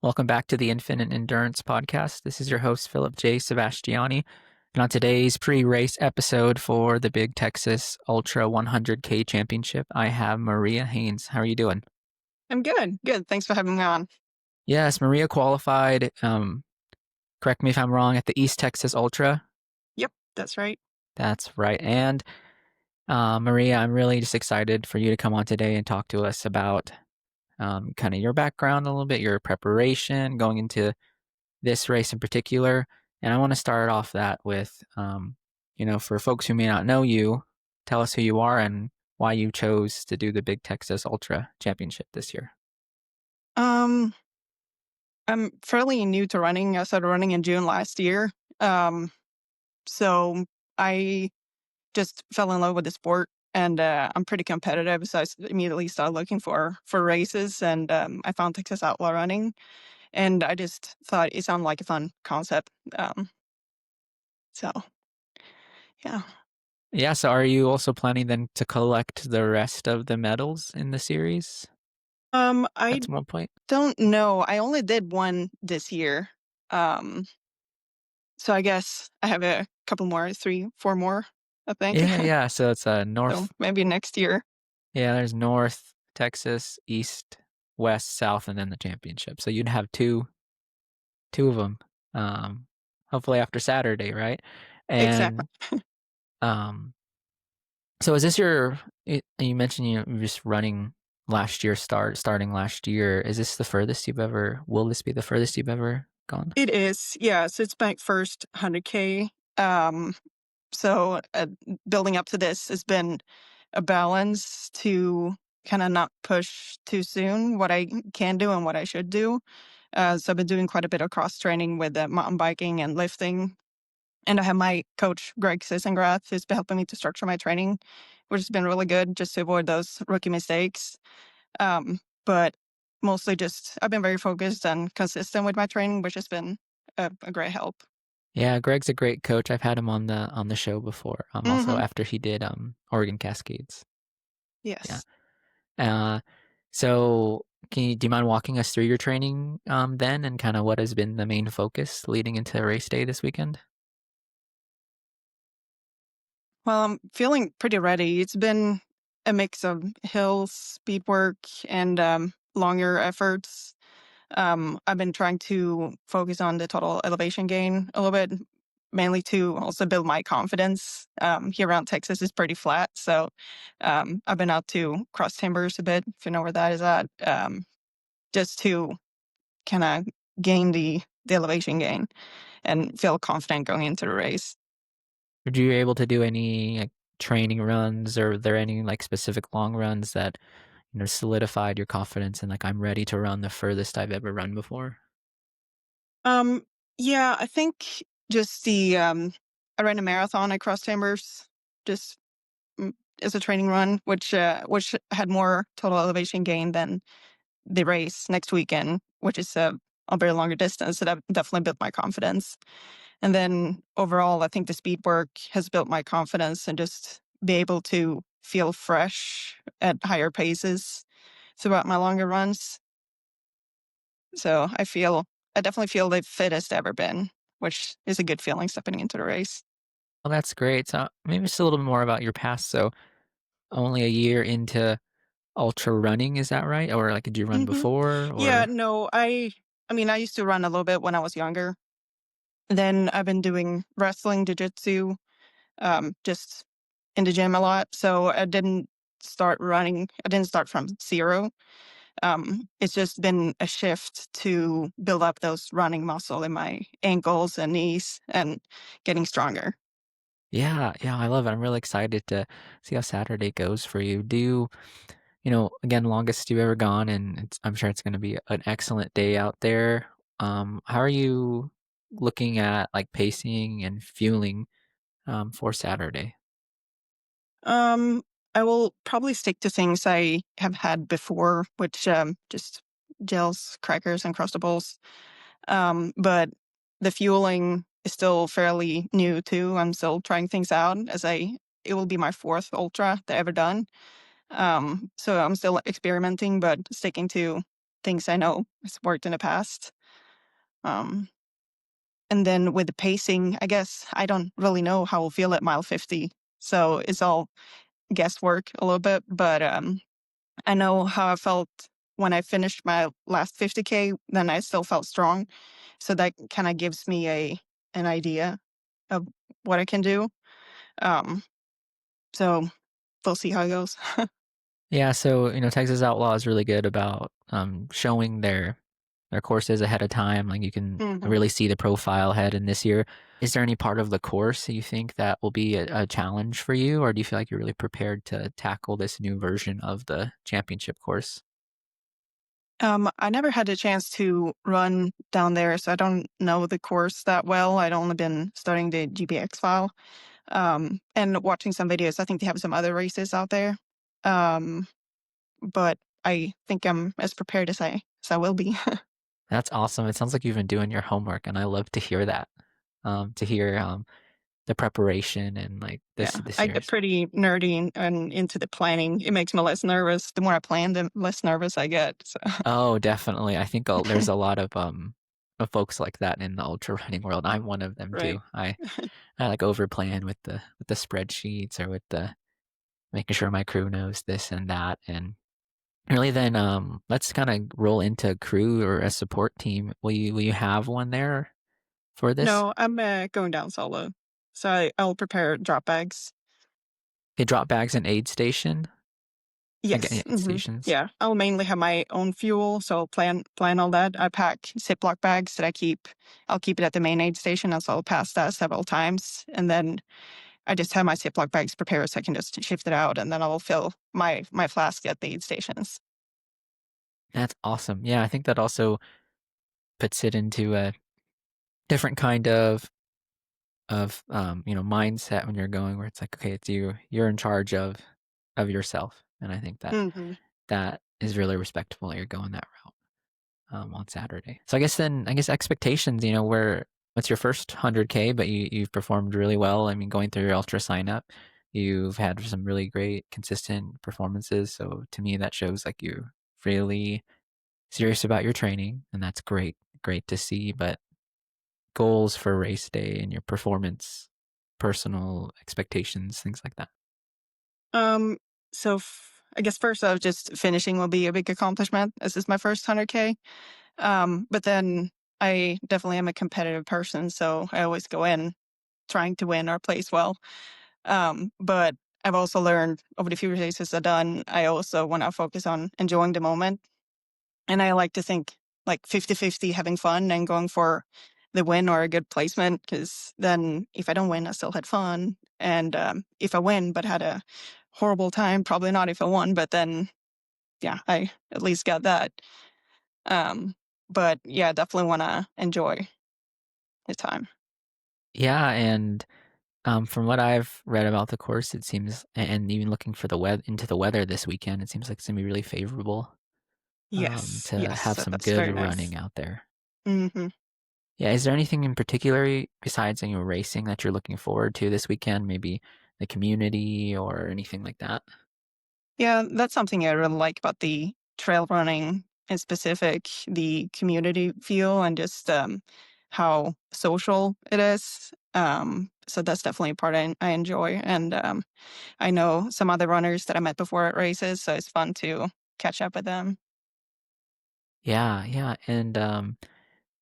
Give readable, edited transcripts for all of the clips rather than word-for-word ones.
Welcome back to the Infinite Endurance Podcast. This is your host, Philip J. Sebastiani. And on today's pre-race episode for the Big Texas Ultra 100K Championship, I have Maria Haynes. How are you doing? I'm good. Good. Thanks for having me on. Yes, Maria qualified, correct me if I'm wrong, at the East Texas Ultra. Yep, that's right. That's right. And Maria, I'm really just excited for you to come on today and talk to us about kind of your background a little bit, your preparation going into this race in particular. And I want to start off that with, for folks who may not know you, tell us who you are and why you chose to do the Big Texas Ultra Championship this year. Um, I'm fairly new to running. I started running in June last year. So I just fell in love with the sport, and I'm pretty competitive. So immediately started looking for races, and I found Texas Outlaw Running, and I just thought it sounded like a fun concept. So yeah. Yeah, so are you also planning then to collect the rest of the medals in the series I at some point? don't know. I only did one this year. Um, So I guess I have a couple more, 3, 4 more, I think. Yeah. So it's So North. maybe next year. Yeah, there's North Texas, East, West, South, and then the championship. So you'd have two of them. Hopefully after Saturday, right? Exactly. And um, so is this you mentioned you're just running last year, starting last year. Is this the furthest you've ever, will this be the furthest you've ever gone? It is, yeah. So it's my first 100K. So building up to this has been a balance to kind of not push too soon what I can do and what I should do. So I've been doing quite a bit of cross training with mountain biking and lifting. And I have my coach, Greg Sissengrath, who's been helping me to structure my training, which has been really good just to avoid those rookie mistakes. But mostly just I've been very focused and consistent with my training, which has been a great help. Yeah, Greg's a great coach. I've had him on the show before. Also Hmm. after he did Oregon Cascades. Yeah. Yes. Uh, so do you mind walking us through your training then and kind of what has been the main focus leading into race day this weekend? Well, I'm feeling pretty ready. It's been a mix of hills, speed work, and longer efforts. I've been trying to focus on the total elevation gain a little bit, mainly to also build my confidence. Here around Texas is pretty flat, so I've been out to cross timbers a bit, if you know where that is at, just to kind of gain the elevation gain and feel confident going into the race. Were you able to do any like, training runs, or were there any like specific long runs that solidified your confidence and like I'm ready to run the furthest I've ever run before? Um, yeah, I think just the I ran a marathon at Cross Timbers just as a training run, which had more total elevation gain than the race next weekend, which is a very longer distance. So that definitely built my confidence. And then overall, I think the speed work has built my confidence and just be able to feel fresh at higher paces throughout my longer runs. So I definitely feel the fittest ever been, which is a good feeling stepping into the race. Well, that's great. So maybe just a little bit more about your past. So only a year into ultra running, is that right? Or like did you run Hmm. before Yeah, or no, I mean, I used to run a little bit when I was younger. Then I've been doing wrestling, jiu-jitsu, just in the gym a lot. So I didn't start running. I didn't start from zero. It's just been a shift to build up those running muscle in my ankles and knees and getting stronger. yeah, I love it. I'm really excited to see how Saturday goes for you. Again, longest you've ever gone, and I'm sure it's going to be an excellent day out there. How are you looking at like pacing and fueling for Saturday? Um, I will probably stick to things I have had before, which just gels, crackers, and crustables. But the fueling is still fairly new too. I'm still trying things out it will be my fourth ultra that I've ever done. So I'm still experimenting, but sticking to things I know has worked in the past. Um, and then with the pacing, I guess I don't really know how I'll feel at mile 50. So it's all guesswork a little bit, but I know how I felt when I finished my last 50K, then I still felt strong. So that kind of gives me an idea of what I can do. Um, so we'll see how it goes. Yeah, so, Texas Outlaw is really good about, showing their courses ahead of time, like, you can hmm really see the profile ahead in this year. Is there any part of the course that you think that will be a challenge for you, or do you feel like you're really prepared to tackle this new version of the championship course? I never had a chance to run down there, so I don't know the course that well. I'd only been studying the GPX file and watching some videos. I think they have some other races out there, um, but I think I'm as prepared as I will be. That's awesome. It sounds like you've been doing your homework, and I love to hear that, to hear, the preparation and, like, Yeah, this I get year's. pretty nerdy and into the planning. It makes me less nervous. The more I plan, the less nervous I get. So, Oh, definitely. I think there's a lot of folks like that in the ultra running world. I'm one of them right. too. I like overplan with the spreadsheets or with the making sure my crew knows this and that. And really then let's kind of roll into crew or a support team. Will you have one there for this? No, I'm going down solo, so I'll prepare drop bags. They drop bags and aid station. I get Yes. aid stations. Yeah, I'll mainly have my own fuel, so I'll plan all that. I pack Ziploc bags that I'll keep it at the main aid station, as I'll pass that several times, and then I just have my Ziploc bags prepared so I can just shift it out, and then I'll fill my flask at the aid stations. That's awesome. Yeah, I think that also puts it into a different kind of mindset when you're going where it's like, okay, it's you're in charge of yourself. And I think that hmm that is really respectable that you're going that route on Saturday. So I guess expectations, where what's your first 100K, but you've performed really well. I mean, going through your ultra sign up, you've had some really great consistent performances. So to me, that shows like you're really serious about your training, and that's great to see. But goals for race day and your performance, personal expectations, things like that. Um, I guess first off, just finishing will be a big accomplishment. This is my first 100K. But then I definitely am a competitive person, so I always go in trying to win or place well. But I've also learned over the few races I've done, I also want to focus on enjoying the moment. And I like to think like 50-50, having fun and going for the win or a good placement. Because then if I don't win, I still had fun. And if I win but had a horrible time, probably not if I won, but then, yeah, I at least got that. Um, but yeah, definitely want to enjoy the time. Yeah, and from what I've read about the course, it seems, and even looking for the into the weather this weekend, it seems like it's gonna be really favorable Yes, to yes, have some that's good very nice. running out there. hmm Yeah, is there anything in particular besides racing that you're looking forward to this weekend? Maybe the community or anything like that? Yeah, that's something I really like about the trail running in specific, the community feel and just how social it is. So that's definitely a part I enjoy. And I know some other runners that I met before at races, so it's fun to catch up with them. Yeah, yeah, and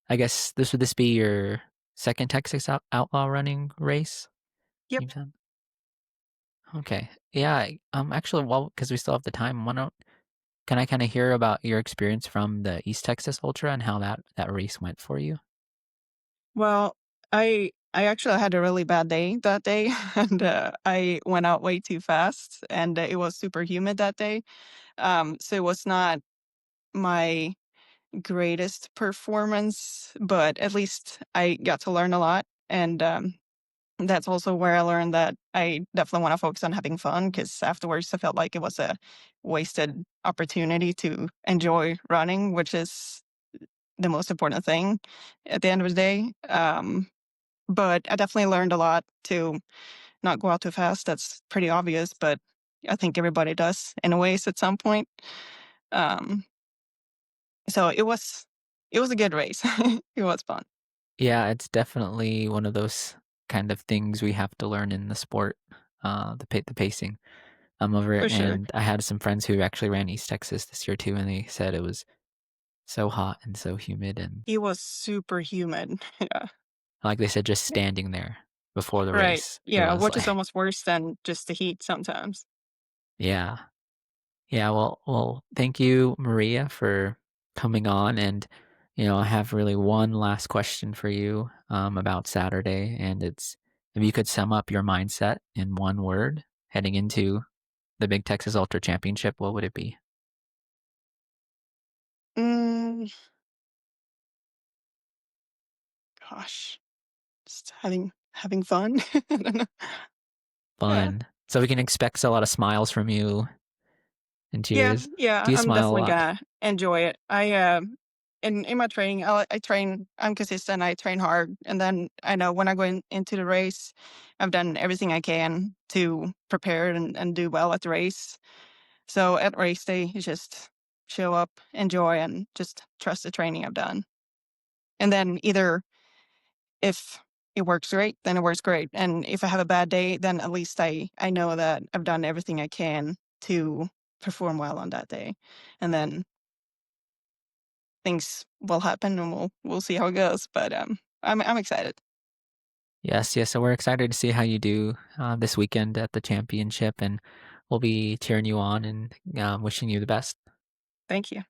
I guess would this be your second Texas Outlaw running race? Yep. You've done? Okay. Yeah, actually, well, because we still have the time, why don't can I kinda hear about your experience from the East Texas Ultra and how that race went for you? Well, I actually had a really bad day that day, and I went out way too fast, and it was super humid that day. So it was not my greatest performance, but at least I got to learn a lot. And that's also where I learned that I definitely want to focus on having fun because afterwards I felt like it was a wasted opportunity to enjoy running, which is the most important thing at the end of the day. But I definitely learned a lot to not go out too fast. That's pretty obvious, but I think everybody does in a ways at some point. Um, So it was a good race. It was fun. Yeah, it's definitely one of those kind of things we have to learn in the sport, the pacing. Over it, For sure. and I had some friends who actually ran East Texas this year too, and they said it was so hot and so humid, and It was super humid. Yeah. like they said, just standing there before the Right. race, it Yeah, was which is like almost worse than just the heat sometimes. yeah. Yeah, well, thank you, Maria, for coming on, and, I have really one last question for you, about Saturday, and it's if you could sum up your mindset in one word heading into the Big Texas Ultra Championship, what would it be? Mm, gosh, just having fun. I don't know. Yeah. Fun. So we can expect a lot of smiles from you and Yeah, cheers. yeah, Do you I'm smile a definitely lot? gonna enjoy it. In my training, I train. I'm consistent. I train hard, and then I know when I go into the race, I've done everything I can to prepare and do well at the race. So at race day, you just show up, enjoy, and just trust the training I've done. And then either if it works great, then it works great. And if I have a bad day, then at least I know that I've done everything I can to perform well on that day. And then things will happen and we'll see how it goes. But I'm excited. Yes, yes. So we're excited to see how you do this weekend at the championship, and we'll be cheering you on and wishing you the best. Thank you.